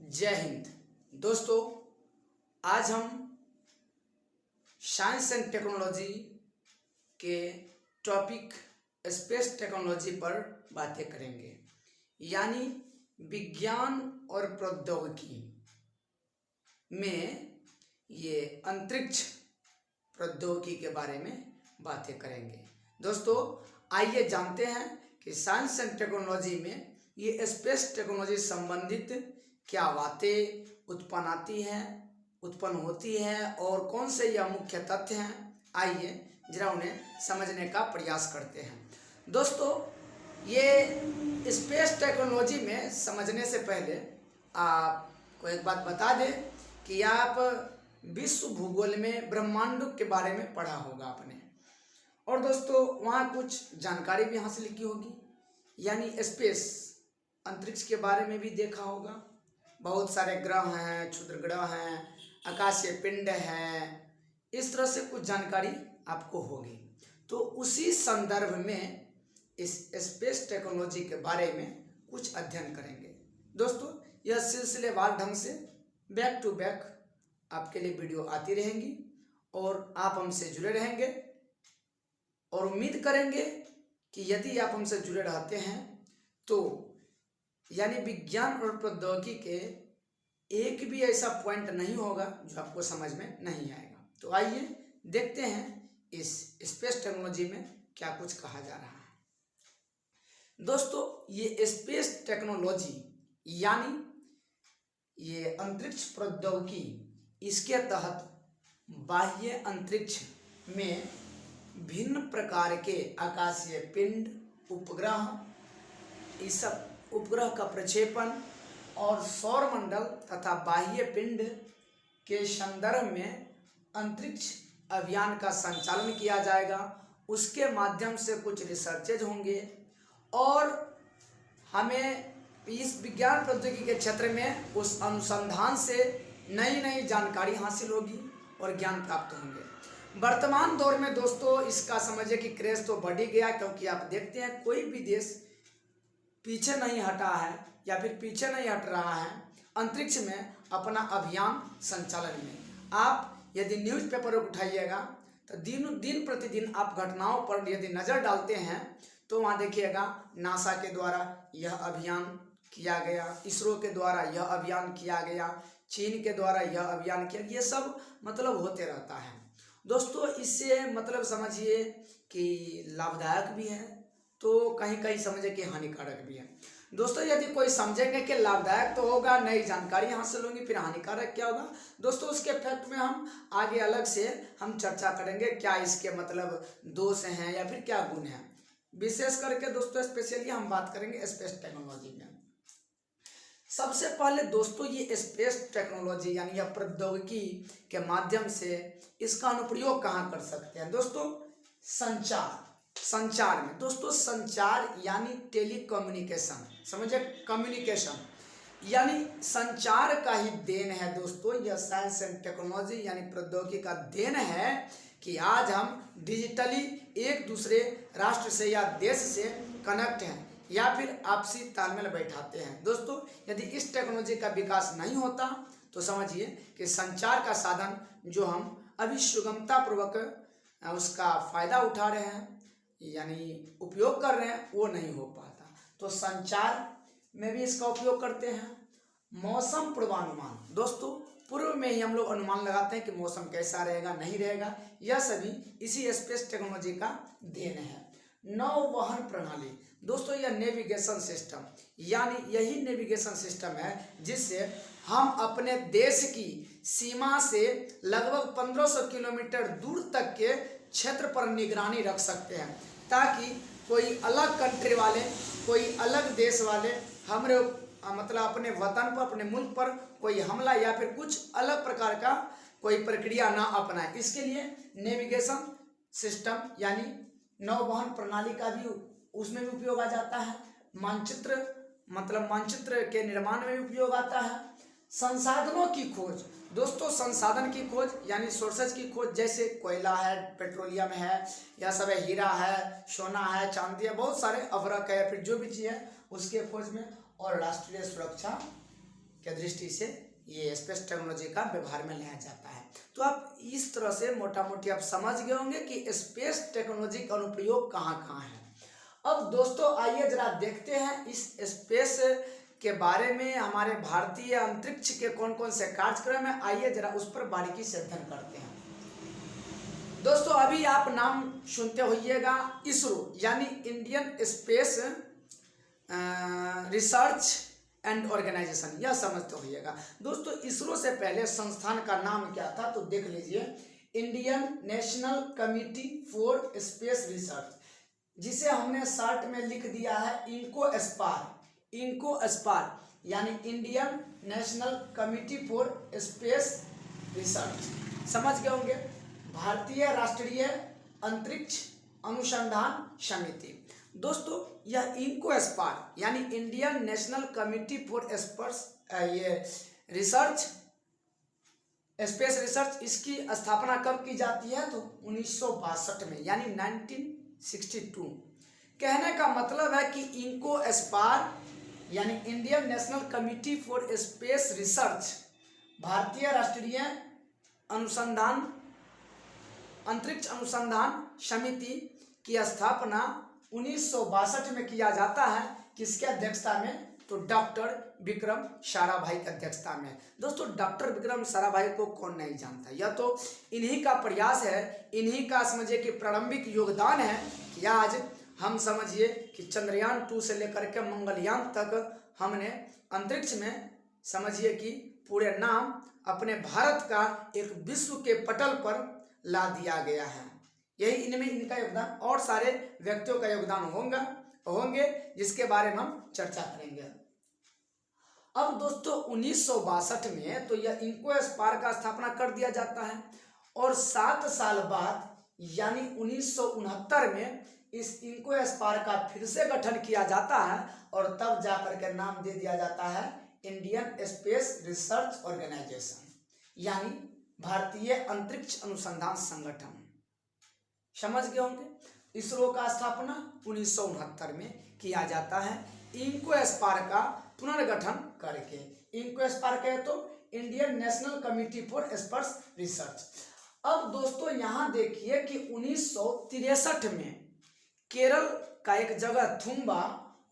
जय हिंद। दोस्तों, आज हम साइंस एंड टेक्नोलॉजी के टॉपिक स्पेस टेक्नोलॉजी पर बातें करेंगे, यानी विज्ञान और प्रौद्योगिकी में ये अंतरिक्ष प्रौद्योगिकी के बारे में बातें करेंगे। दोस्तों, आइए जानते हैं कि साइंस एंड टेक्नोलॉजी में ये स्पेस टेक्नोलॉजी संबंधित क्या बातें उत्पन्न होती हैं और कौन से यह मुख्य तथ्य हैं। आइए जरा उन्हें समझने का प्रयास करते हैं। दोस्तों, ये स्पेस टेक्नोलॉजी में समझने से पहले आपको एक बात बता दें कि आप विश्व भूगोल में ब्रह्मांड के बारे में पढ़ा होगा आपने, और दोस्तों वहाँ कुछ जानकारी भी हासिल की होगी, यानी स्पेस अंतरिक्ष के बारे में भी देखा होगा। बहुत सारे ग्रह हैं, क्षुद्र ग्रह हैं, आकाशीय पिंड हैं, इस तरह से कुछ जानकारी आपको होगी। तो उसी संदर्भ में इस स्पेस टेक्नोलॉजी के बारे में कुछ अध्ययन करेंगे। दोस्तों, यह सिलसिलेवार ढंग से बैक टू बैक आपके लिए वीडियो आती रहेंगी और आप हमसे जुड़े रहेंगे, और उम्मीद करेंगे कि यदि आप हमसे जुड़े रहते हैं तो यानी विज्ञान और प्रौद्योगिकी के एक भी ऐसा पॉइंट नहीं होगा जो आपको समझ में नहीं आएगा। तो आइए देखते हैं इस स्पेस टेक्नोलॉजी में क्या कुछ कहा जा रहा है। दोस्तों, ये स्पेस टेक्नोलॉजी यानी ये अंतरिक्ष प्रौद्योगिकी, इसके तहत बाह्य अंतरिक्ष में भिन्न प्रकार के आकाशीय पिंड, उपग्रह, इस सब उपग्रह का प्रक्षेपण और सौर मंडल तथा बाह्य पिंड के संदर्भ में अंतरिक्ष अभियान का संचालन किया जाएगा। उसके माध्यम से कुछ रिसर्चेज होंगे और हमें इस विज्ञान प्रौद्योगिकी के क्षेत्र में उस अनुसंधान से नई नई जानकारी हासिल होगी और ज्ञान प्राप्त होंगे। वर्तमान दौर में दोस्तों इसका समझिए कि क्रेज तो बढ़ ही गया, क्योंकि आप देखते हैं कोई भी देश पीछे नहीं हटा है या फिर पीछे नहीं हट रहा है अंतरिक्ष में अपना अभियान संचालन में। आप यदि न्यूज़पेपर उठाइएगा तो दिन प्रतिदिन आप घटनाओं पर यदि नज़र डालते हैं तो वहाँ देखिएगा नासा के द्वारा यह अभियान किया गया, इसरो के द्वारा यह अभियान किया गया, चीन के द्वारा यह अभियान किया, ये सब मतलब होते रहता है। दोस्तों, इससे मतलब समझिए कि लाभदायक भी है तो कहीं कहीं समझे कि हानिकारक भी है। दोस्तों, यदि कोई समझेंगे कि लाभदायक तो होगा, नई जानकारी हासिल होगी, फिर हानिकारक क्या होगा दोस्तों, उसके फैक्ट में हम आगे अलग से हम चर्चा करेंगे, क्या इसके मतलब दोष हैं या फिर क्या गुण हैं। विशेष करके दोस्तों स्पेशली हम बात करेंगे स्पेस टेक्नोलॉजी में। सबसे पहले दोस्तों ये स्पेस टेक्नोलॉजी यानी यह प्रौद्योगिकी के माध्यम से इसका अनुप्रयोग कहाँ कर सकते हैं। दोस्तों, संचार में दोस्तों, संचार यानी टेलीकम्युनिकेशन, समझे, कम्युनिकेशन यानी संचार का ही देन है दोस्तों। यह साइंस एंड टेक्नोलॉजी यानी प्रौद्योगिकी का देन है कि आज हम डिजिटली एक दूसरे राष्ट्र से या देश से कनेक्ट हैं या फिर आपसी तालमेल बैठाते हैं। दोस्तों, यदि इस टेक्नोलॉजी का विकास नहीं होता तो समझिए कि संचार का साधन जो हम अभी सुगमतापूर्वक उसका फायदा उठा रहे हैं यानी उपयोग कर रहे हैं, वो नहीं हो पाता। तो संचार में भी इसका उपयोग करते हैं। मौसम पूर्वानुमान, दोस्तों पूर्व में ही हम लोग अनुमान लगाते हैं कि मौसम कैसा रहेगा, नहीं रहेगा, यह सभी इसी स्पेस टेक्नोलॉजी का देन है। नौवहन प्रणाली, दोस्तों यह नेविगेशन सिस्टम, यानी यही नेविगेशन सिस्टम है जिससे हम अपने देश की सीमा से लगभग 1500 किलोमीटर दूर तक के क्षेत्र पर निगरानी रख सकते हैं, ताकि कोई अलग कंट्री वाले, कोई अलग देश वाले हमारे मतलब अपने वतन पर, अपने मुल्क पर कोई हमला या फिर कुछ अलग प्रकार का कोई प्रक्रिया ना अपनाए। इसके लिए नेविगेशन सिस्टम यानी नौवहन प्रणाली का भी उसमें भी उपयोग आ जाता है। मानचित्र मतलब मानचित्र के निर्माण में भी उपयोग आता है। संसाधनों की खोज, दोस्तों संसाधन की खोज यानी सोर्सेज की खोज, जैसे कोयला है, पेट्रोलियम है, या सब है, हीरा है, सोना है, चांदी है, बहुत सारे अवरक है, फिर जो भी चीज़ है उसके खोज में। और राष्ट्रीय सुरक्षा के दृष्टि से ये स्पेस टेक्नोलॉजी का व्यवहार में लाया जाता है। तो आप इस तरह से मोटा मोटी आप समझ गए होंगे कि स्पेस टेक्नोलॉजी का अनुप्रयोग कहाँ कहाँ है। अब दोस्तों आइए जरा देखते हैं इस स्पेस के बारे में, हमारे भारतीय अंतरिक्ष के कौन कौन से कार्यक्रम है, आइए जरा उस पर बारीकी से अध्ययन करते हैं। दोस्तों अभी आप नाम सुनते होइएगा इसरो, यानी Indian space research and organisation, यह समझते होइएगा। दोस्तों इसरो से पहले संस्थान का नाम क्या था, तो देख लीजिए, Indian national committee for space research, जिसे हमने शॉर्ट में लिख दिया है इनको एस्पार, यानी Indian national committee for space research. समझ गए होंगे। भारतीय राष्ट्रीय अंतरिक्ष अनुसंधान समिति। दोस्तों यह इनको एस्पार यानी Indian national committee for space research, इसकी स्थापना कब की जाती है, तो 1962 में, यानी 1962। कहने का मतलब है कि इनको एस्पार यानी Indian national committee for space research, भारतीय राष्ट्रीय अंतरिक्ष अनुसंधान समिति की स्थापना 1962 में किया जाता है। किसके अध्यक्षता में, तो डॉक्टर विक्रम साराभाई की अध्यक्षता में। दोस्तों डॉक्टर विक्रम साराभाई को कौन नहीं जानता, यह तो इन्हीं का प्रयास है, इन्हीं का समझिए कि प्रारंभिक योगदान है कि आज हम समझिए कि चंद्रयान 2 से लेकर के मंगलयान तक हमने अंतरिक्ष में समझिए कि पूरे नाम अपने भारत का एक विश्व के पटल पर ला दिया गया है। यही इनमें इनका योगदान, और सारे व्यक्तियों का योगदान होंगे जिसके बारे में हम चर्चा करेंगे। अब दोस्तों 1962 में तो यह इनको एस्पार का स्थापना कर दिया जाता है, और 7 साल बाद यानी 1969 में इस इनको एस्पार का फिर से गठन किया जाता है, और तब जाकर के नाम दे दिया जाता है इंडियन स्पेस रिसर्च ऑर्गेनाइजेशन, यानी भारतीय अंतरिक्ष अनुसंधान संगठन। समझ गए होंगे। इसरो का स्थापना 1969 में किया जाता है इनको एस्पार का पुनर्गठन करके। इनको एस्पार कहे तो Indian national committee for space research. अब दोस्तों यहाँ देखिए कि 1963 में केरल का एक जगह थुम्बा,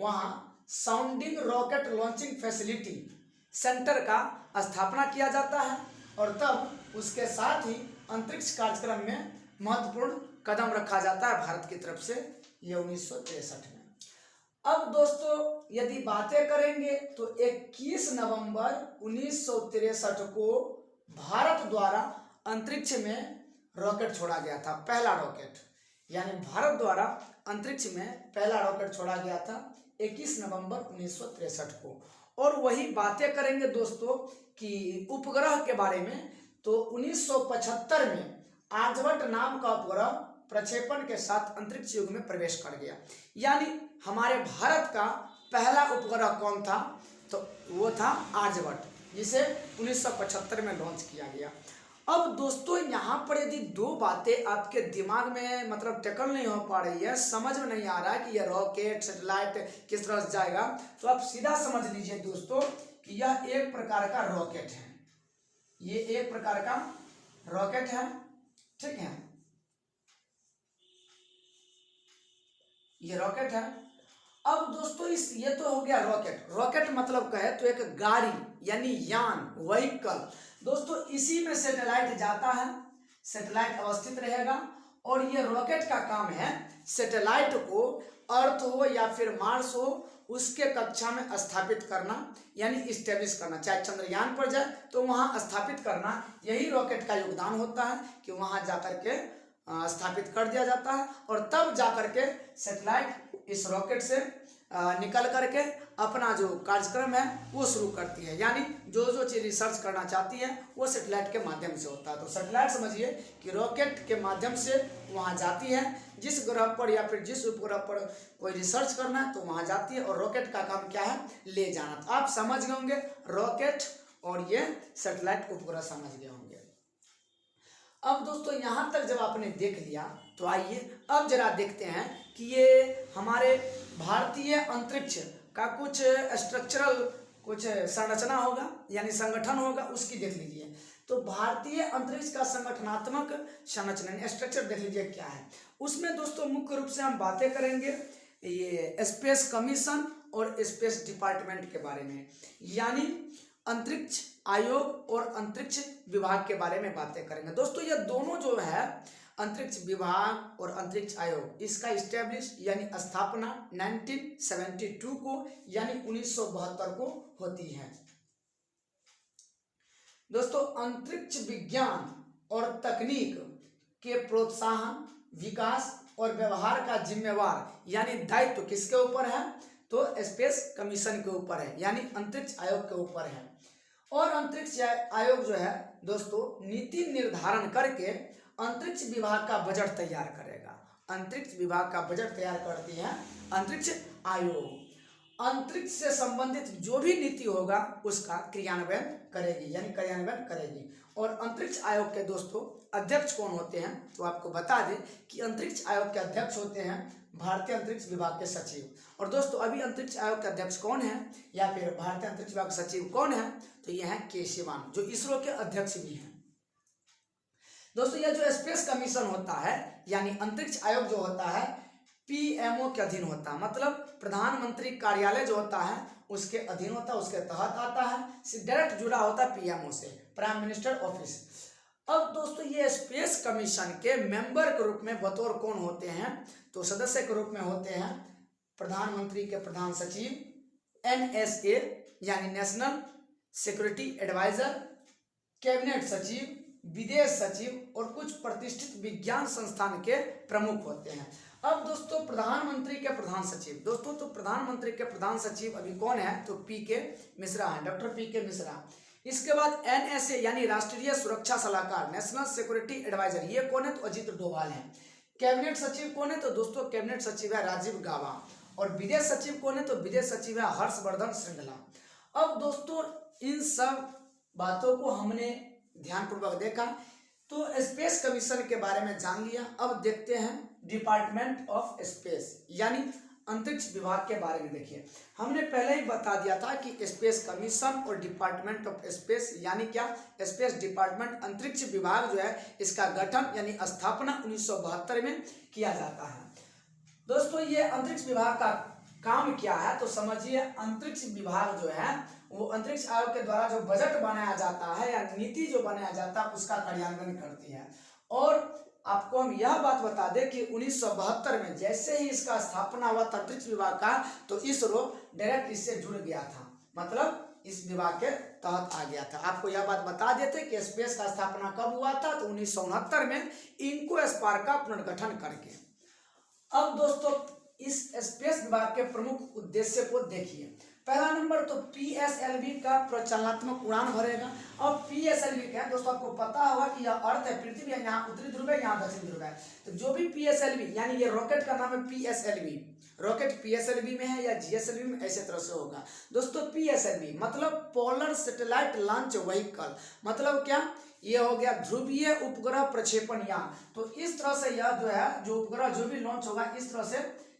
वहाँ sounding rocket launching facility centre का स्थापना किया जाता है, और तब उसके साथ ही अंतरिक्ष कार्यक्रम में महत्वपूर्ण कदम रखा जाता है भारत की तरफ से, ये 1963 में। अब दोस्तों यदि बातें करेंगे तो 21 नवंबर 1963 को भारत द्वारा अंतरिक्ष में रॉकेट छोड़ा गया था, पहला रॉकेट, यानी भारत द्वारा अंतरिक्ष में पहला रॉकेट छोड़ा गया था 21 नवंबर 1963 को। और वही बातें करेंगे दोस्तों कि उपग्रह के बारे में, तो 1975 में आर्यभट्ट नाम का उपग्रह प्रक्षेपण के साथ अंतरिक्ष युग में प्रवेश कर गया। यानी हमारे भारत का पहला उपग्रह कौन था, तो वो था आर्यभट्ट, जिसे 1975 में लॉन्च किया गया। अब दोस्तों यहाँ पर यदि दो बातें आपके दिमाग में मतलब टेकल नहीं हो पा रही है, समझ में नहीं आ रहा है कि यह रॉकेट सैटेलाइट किस तरह से जाएगा, तो आप सीधा समझ लीजिए दोस्तों कि यह एक प्रकार का रॉकेट है, ये एक प्रकार का रॉकेट है, ठीक है, ये रॉकेट है। अब दोस्तों ये तो हो गया रॉकेट। रॉकेट मतलब कहे तो एक गाड़ी यानी यान, व्हीकल। दोस्तों इसी में सैटेलाइट जाता है, सैटेलाइट अवस्थित रहेगा, और ये रॉकेट का काम है सैटेलाइट को अर्थ हो या फिर मार्स हो उसके कक्षा में स्थापित करना, यानी स्टेब्लिश करना। चाहे चंद्रयान पर जाए तो वहां स्थापित करना, यही रॉकेट का योगदान होता है कि वहां जाकर के स्थापित कर दिया जाता है, और तब जाकर के सैटेलाइट इस रॉकेट से निकल करके अपना जो कार्यक्रम है वो शुरू करती है। यानी जो जो चीज रिसर्च करना चाहती है वो सैटेलाइट के माध्यम से होता है। तो सैटेलाइट समझिए कि रॉकेट के माध्यम से वहाँ जाती है, जिस ग्रह पर या फिर जिस उपग्रह पर कोई रिसर्च करना है तो वहाँ जाती है, और रॉकेट का काम क्या है, ले जाना। तो आप समझ गए होंगे रॉकेट और ये सैटेलाइट उपग्रह समझ गए होंगे। अब दोस्तों यहाँ तक जब आपने देख लिया तो आइए अब जरा देखते हैं कि ये हमारे भारतीय अंतरिक्ष का कुछ स्ट्रक्चरल कुछ संरचना होगा यानी संगठन होगा, उसकी देख लीजिए। तो भारतीय अंतरिक्ष का संगठनात्मक संरचना स्ट्रक्चर देख लीजिए क्या है। उसमें दोस्तों मुख्य रूप से हम बातें करेंगे ये स्पेस कमीशन और स्पेस डिपार्टमेंट के बारे में, यानी अंतरिक्ष आयोग और अंतरिक्ष विभाग के बारे में बातें करेंगे। दोस्तों ये दोनों जो है अंतरिक्ष विभाग और अंतरिक्ष आयोग, इसका इस्टेब्लिश यानी स्थापना 1972 को यानी 1972 को होती है। दोस्तों अंतरिक्ष विज्ञान और तकनीक के प्रोत्साहन, विकास और व्यवहार का जिम्मेवार यानी दायित्व किसके ऊपर है? तो स्पेस कमीशन के ऊपर है, यानी अंतरिक्ष आयोग के ऊपर है। और अंतरिक्ष आयोग जो है दोस्तों नीति निर्धारण करके अंतरिक्ष विभाग का बजट तैयार करेगा। अंतरिक्ष विभाग का बजट तैयार करती है अंतरिक्ष आयोग। अंतरिक्ष से संबंधित जो भी नीति होगा उसका क्रियान्वयन करेगी, यानी कार्यान्वयन करेगी। और अंतरिक्ष आयोग के दोस्तों अध्यक्ष कौन होते हैं? तो आपको बता दें कि अंतरिक्ष आयोग के अध्यक्ष होते हैं भारतीय अंतरिक्ष विभाग के सचिव। और दोस्तों अभी अंतरिक्ष आयोग के अध्यक्ष कौन है या फिर भारतीय अंतरिक्ष विभाग के सचिव कौन है? तो यह है के सिवान, जो इसरो के अध्यक्ष भी हैं। दोस्तों यह जो स्पेस कमीशन होता है यानी अंतरिक्ष आयोग जो होता है पीएमओ के अधीन होता है, मतलब प्रधानमंत्री कार्यालय जो होता है उसके अधीन होता है, उसके तहत आता है, डायरेक्ट जुड़ा होता है पीएमओ से, प्राइम मिनिस्टर ऑफिस। अब दोस्तों ये स्पेस कमीशन के मेंबर के रूप में बतौर कौन होते हैं? तो सदस्य के रूप में होते हैं प्रधानमंत्री के प्रधान सचिव, एनएसए यानी नेशनल सिक्योरिटी एडवाइजर, कैबिनेट सचिव, विदेश सचिव और कुछ प्रतिष्ठित विज्ञान संस्थान के प्रमुख होते हैं। अब दोस्तों प्रधानमंत्री के प्रधान सचिव, दोस्तों तो प्रधानमंत्री के प्रधान सचिव अभी कौन है? तो पीके मिश्रा है, डॉक्टर पीके मिश्रा। इसके बाद एनएसए यानी राष्ट्रीय सुरक्षा सलाहकार, नेशनल सिक्योरिटी एडवाइजर, ये कौन है? तो अजीत डोभाल है। कैबिनेट सचिव कौन है? तो दोस्तों कैबिनेट सचिव है राजीव गाबा। और विदेश सचिव कौन है? तो विदेश सचिव है हर्षवर्धन श्रृंगला। अब दोस्तों इन सब बातों को हमने ध्यानपूर्वक देखा, तो स्पेस कमीशन के बारे में जान लिया। अब देखते हैं डिपार्टमेंट ऑफ स्पेस यानी अंतरिक्ष विभाग के बारे में। देखिए हमने पहले ही बता दिया था कि स्पेस कमीशन और डिपार्टमेंट ऑफ स्पेस यानी क्या? स्पेस डिपार्टमेंट अंतरिक्ष विभाग जो है इसका गठन यानी स्थापना 1972 में किया जाता है। दोस्तों ये अंतरिक्ष विभाग का काम क्या है? तो समझिए अंतरिक्ष विभाग जो है वो अंतरिक्ष आयोग के द्वारा जो बजट बनाया जाता है या नीति जो बनाया जाता है उसका कार्यान्वयन करती है। और आपको हम यह बात बता दें कि 1972 में जैसे ही इसका स्थापना हुआ अंतरिक्ष विभाग का, तो इसरो डायरेक्ट इससे जुड़ गया था, मतलब इस विभाग के तहत आ गया था। आपको यह बात बता देते कि स्पेस का स्थापना कब हुआ था? तो 1969 में इनको स्पार का पुनर्गठन करके। अब दोस्तों इस स्पेस विभाग के प्रमुख उद्देश्य को देखिए। पहला नंबर तो पीएसएलवी का प्रचालनात्मक उड़ान भरेगा। और पीएसएलवी क्या है दोस्तों? आपको पता होगा कि यह अर्थ है, पृथ्वी है, यहाँ उत्तरी ध्रुव है, यहाँ दक्षिण ध्रुव है। तो जो भी पीएसएलवी यानी ये रॉकेट का नाम है पीएसएलवी, रॉकेट पीएसएलवी में है या जीएसएलवी में, ऐसे तरह से होगा। दोस्तों पीएसएलवी मतलब पोलर सैटेलाइट लॉन्च व्हीकल, मतलब क्या? ये हो गया ध्रुवीय उपग्रह प्रक्षेपण यान। तो इस तरह से यह जो है जो उपग्रह जो भी लॉन्च होगा इस तरह से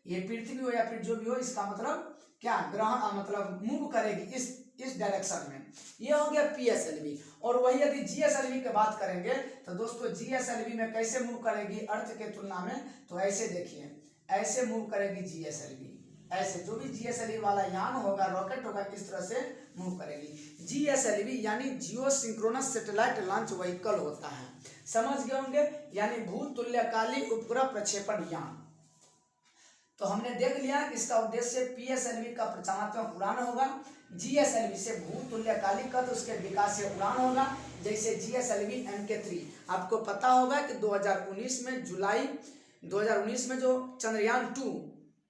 ये पृथ्वी हो या फिर जो भी हो, इसका मतलब क्या? ग्रहण मतलब मूव करेगी इस डायरेक्शन में। ये हो गया पीएसएलवी। और वही यदि जीएसएलवी की बात करेंगे तो दोस्तों जीएसएलवी में कैसे मूव करेगी अर्थ के तुलना में? तो ऐसे देखिए, ऐसे मूव करेगी जीएसएलवी, ऐसे जो भी जीएसएलवी वाला यान होगा, रॉकेट होगा, इस तरह से मूव करेगी। जीएसएलवी यानी जियो सिंक्रोनस सैटेलाइट लॉन्च व्हीकल होता है, समझ गए होंगे, यानी भूतुल्यकाली उपग्रह प्रक्षेपण यान। तो हमने देख लिया कि इसका उद्देश्य पीएसएलवी का प्रचालनात्मक उड़ान होगा, जीएसएलवी से भूतुल्यकालिक तो उसके विकास से उड़ान होगा, जैसे जीएसएलवी MK3। आपको पता होगा कि 2019 में जुलाई 2019 में जो चंद्रयान 2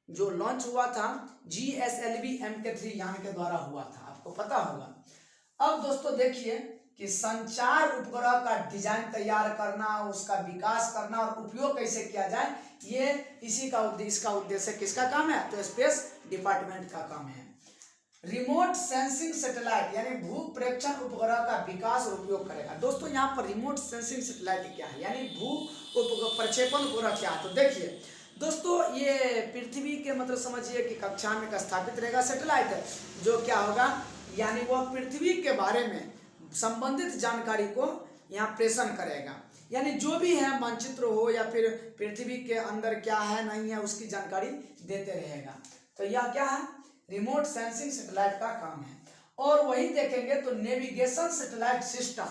जो लॉन्च हुआ था जीएसएलवी MK3 यान के द्वारा हुआ था, आपको पता होगा। अब दोस्तों देखिए कि संचार उपग्रह का डिजाइन तैयार करना, उसका विकास करना और उपयोग कैसे किया जाए, ये इसका उद्देश्य किसका काम है? तो स्पेस डिपार्टमेंट का काम है। रिमोट सेंसिंग सैटेलाइट यानी भू प्रेक्षण उपग्रह का विकास और उपयोग करेगा। दोस्तों यहाँ पर रिमोट सेंसिंग सैटेलाइट क्या है यानी भू प्रक्षेपण उपग्रह क्या है? तो देखिए दोस्तों ये पृथ्वी के मतलब समझिए कि कक्षा में स्थापित रहेगा सैटेलाइट, जो क्या होगा यानी वह पृथ्वी के बारे में संबंधित जानकारी को यहाँ प्रेषण करेगा। यानी जो भी है मानचित्र हो या फिर पृथ्वी के अंदर क्या है नहीं है उसकी जानकारी देते रहेगा। तो यह क्या है, रिमोट सेंसिंग सैटेलाइट का काम है। और वही देखेंगे तो navigation satellite system,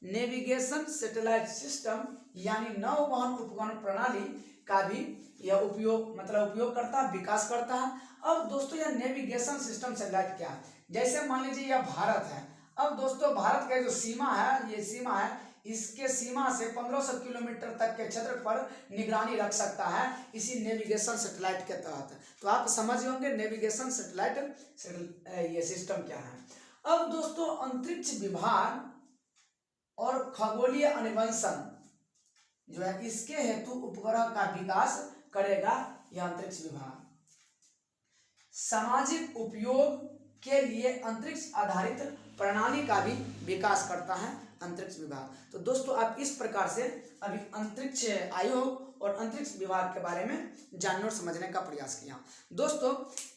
navigation satellite system यानी नौवहन उपकरण प्रणाली का भी यह उपयोग करता है, विकास करता है। अब दोस्तों यह नेविगेशन सिस्टम सैटेलाइट क्या है, जैसे मान लीजिए यह भारत है। अब दोस्तों भारत का जो सीमा है, ये सीमा है, इसके सीमा से 1500 किलोमीटर तक के क्षेत्र पर निगरानी रख सकता है इसी नेविगेशन सैटेलाइट के तहत। तो आप समझ होंगे नेविगेशन सैटेलाइट ये सिस्टम क्या है। अब दोस्तों अंतरिक्ष विभाग और खगोलीय अन्वेषण जो है इसके हेतु उपग्रह का विकास करेगा यह अंतरिक्ष विभाग। सामाजिक उपयोग के लिए अंतरिक्ष आधारित प्रणाली का भी विकास करता है अंतरिक्ष विभाग। तो दोस्तों आप इस प्रकार से अभी अंतरिक्ष आयोग और अंतरिक्ष विभाग के बारे में जानने और समझने का प्रयास किया। दोस्तों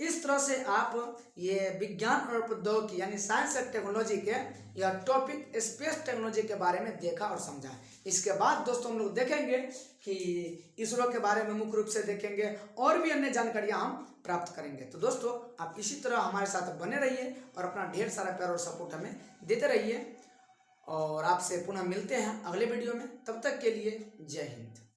इस तरह से आप ये विज्ञान और प्रौद्योगिकी यानी साइंस एंड टेक्नोलॉजी के यह टॉपिक स्पेस टेक्नोलॉजी के बारे में देखा और समझा। इसके बाद दोस्तों हम लोग देखेंगे कि इसरो के बारे में मुख्य रूप से देखेंगे और भी अन्य जानकारियां हम प्राप्त करेंगे। तो दोस्तों आप इसी तरह हमारे साथ बने रहिए और अपना ढेर सारा प्यार और सपोर्ट हमें देते रहिए और आपसे पुनः मिलते हैं अगले वीडियो में। तब तक के लिए जय हिंद।